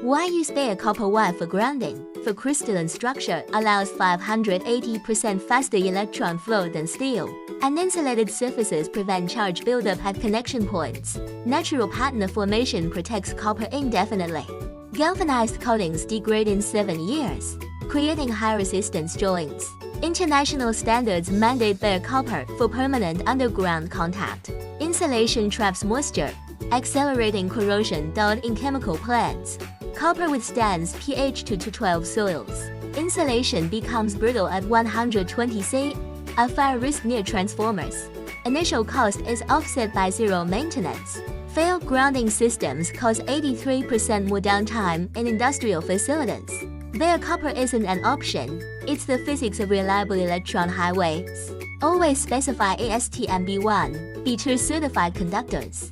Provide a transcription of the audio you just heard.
Why use bare copper wire for grounding? For crystalline structure, allows 580% faster electron flow than steel. And insulated surfaces prevent charge buildup at connection points. Natural pattern formation protects copper indefinitely. Galvanized coatings degrade in 7 years, creating high-resistance joints. International standards mandate bare copper for permanent underground contact. Insulation traps moisture, accelerating corrosion in chemical plants. Copper withstands pH 2 to 12 soils. Insulation becomes brittle at 120 C, a fire risk near transformers. Initial cost is offset by zero maintenance. Failed grounding systems cause 83% more downtime in industrial facilities. Bare copper isn't an option, it's the physics of reliable electron highways. Always specify ASTM B1, B2 certified conductors.